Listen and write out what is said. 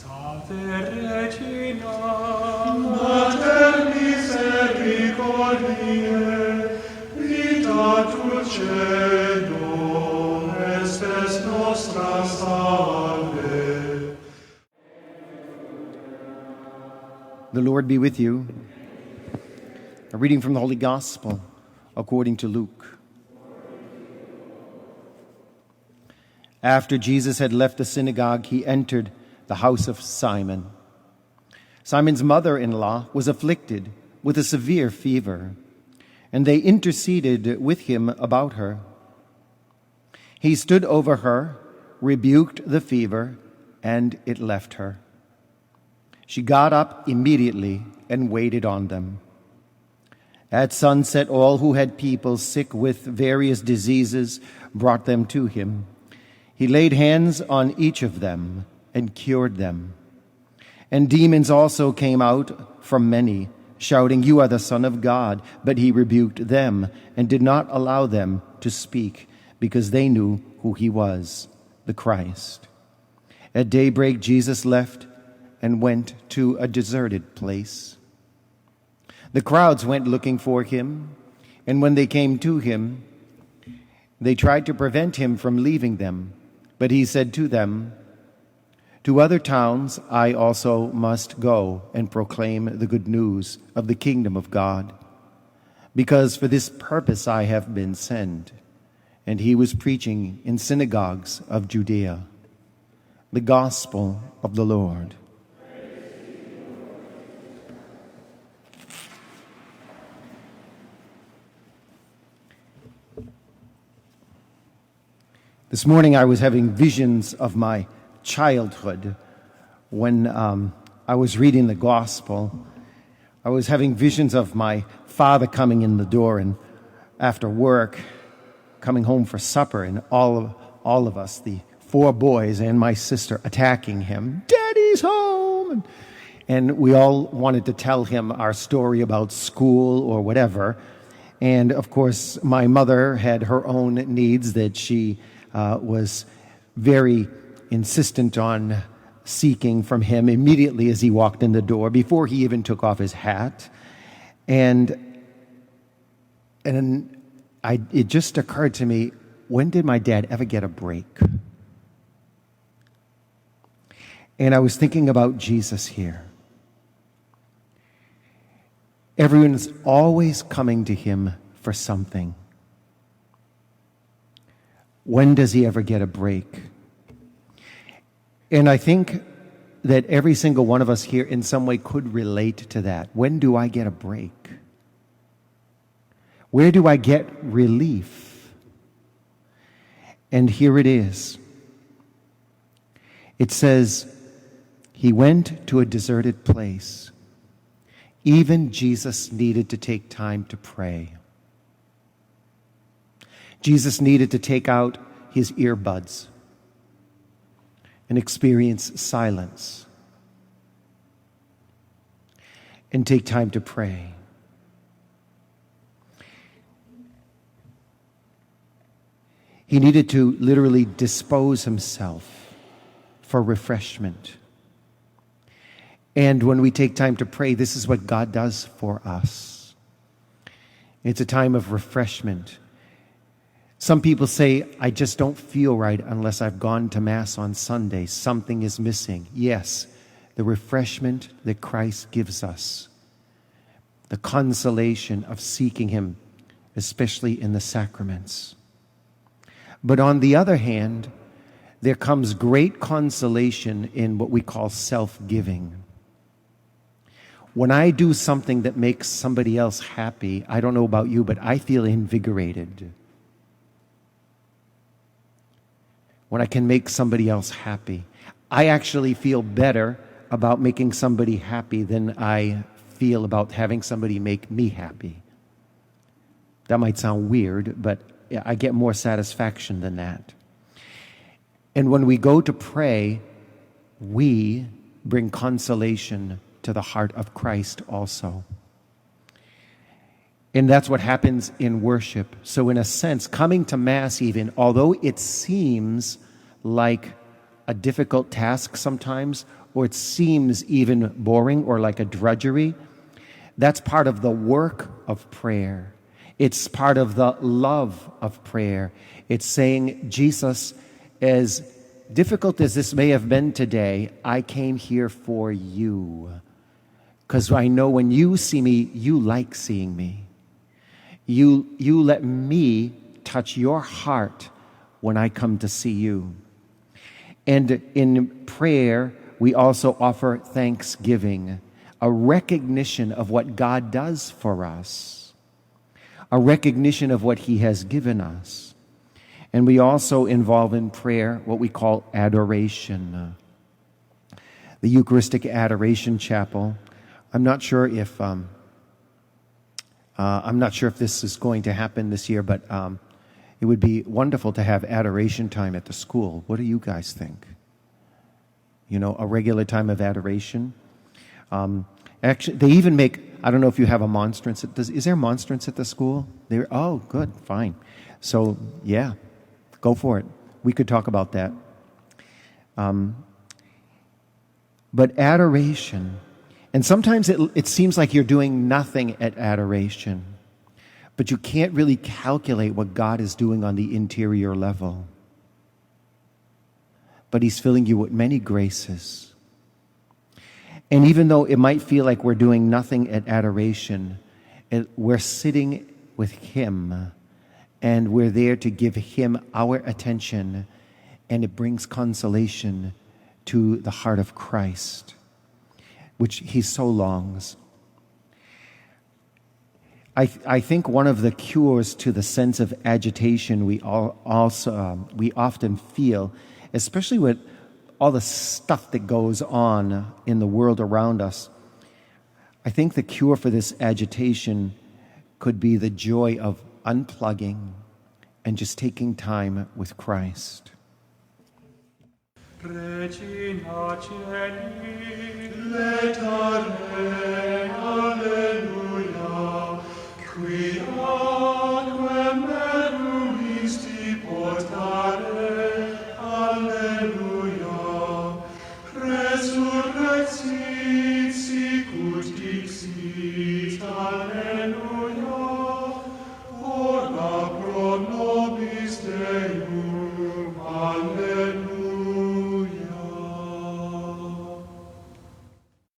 Regina, Mater misericordiae, vita dulcedo, estes nostra salve. The Lord be with you. A reading from the Holy Gospel according to Luke. After Jesus had left the synagogue, he entered the house of Simon. Simon's mother-in-law was afflicted with a severe fever, and they interceded with him about her. He stood over her, rebuked the fever, and it left her. She got up immediately and waited on them. At sunset, all who had people sick with various diseases brought them to him. He laid hands on each of them and cured them. And demons also came out from many, shouting, "You are the Son of God." But he rebuked them and did not allow them to speak, because they knew who he was, the Christ. At daybreak, Jesus left and went to a deserted place. The crowds went looking for him, and when they came to him, they tried to prevent him from leaving them. But he said to them, "To other towns I also must go and proclaim the good news of the kingdom of God, because for this purpose I have been sent." And he was preaching in synagogues of Judea. The Gospel of the Lord. This morning I was having visions of my childhood. When I was reading the Gospel, I was having visions of my father coming in the door and after work, coming home for supper, and all of us, the 4 boys and my sister, attacking him. "Daddy's home!" And we all wanted to tell him our story about school or whatever. And of course, my mother had her own needs that she was very insistent on seeking from him immediately as he walked in the door, before he even took off his hat. And it just occurred to me, when did my dad ever get a break? And I was thinking about Jesus here. Everyone's always coming to him for something. When does he ever get a break? And I think that every single one of us here in some way could relate to that. When do I get a break? Where do I get relief? And here it is. It says, he went to a deserted place. Even Jesus needed to take time to pray. Jesus needed to take out his earbuds and experience silence and take time to pray. He needed to literally dispose himself for refreshment. And when we take time to pray, this is what God does for us. It's a time of refreshment. Some people say, "I just don't feel right unless I've gone to Mass on Sunday. Something is missing." Yes, the refreshment that Christ gives us, the consolation of seeking him, especially in the sacraments. But on the other hand, there comes great consolation in what we call self-giving. When I do something that makes somebody else happy, I don't know about you, but I feel invigorated. When I can make somebody else happy, I actually feel better about making somebody happy than I feel about having somebody make me happy. That might sound weird, but I get more satisfaction than that. And when we go to pray, we bring consolation to the heart of Christ also. And that's what happens in worship. So in a sense, coming to Mass even, although it seems like a difficult task sometimes, or it seems even boring or like a drudgery, that's part of the work of prayer. It's part of the love of prayer. It's saying, Jesus, as difficult as this may have been today, I came here for you. Because I know when you see me, you like seeing me. You let me touch your heart when I come to see you. And in prayer, we also offer thanksgiving, a recognition of what God does for us, a recognition of what He has given us. And we also involve in prayer what we call adoration. The Eucharistic Adoration Chapel. I'm not sure if this is going to happen this year, but it would be wonderful to have adoration time at the school. What do you guys think? You know, a regular time of adoration. Actually, they even make, I don't know if you have a monstrance. Is there a monstrance at the school? Oh, good, fine. So, yeah, go for it. We could talk about that. But adoration, and sometimes it seems like you're doing nothing at adoration, but you can't really calculate what God is doing on the interior level. But He's filling you with many graces. And even though it might feel like we're doing nothing at adoration, we're sitting with Him, and we're there to give Him our attention, and it brings consolation to the heart of Christ, which He so longs. I think one of the cures to the sense of agitation we often feel, especially with all the stuff that goes on in the world around us, I think the cure for this agitation could be the joy of unplugging and just taking time with Christ. Regina Celi, letare, alleluia, qui aquae meruisti portare, alleluia, resurrexit sicut dixit, alleluia.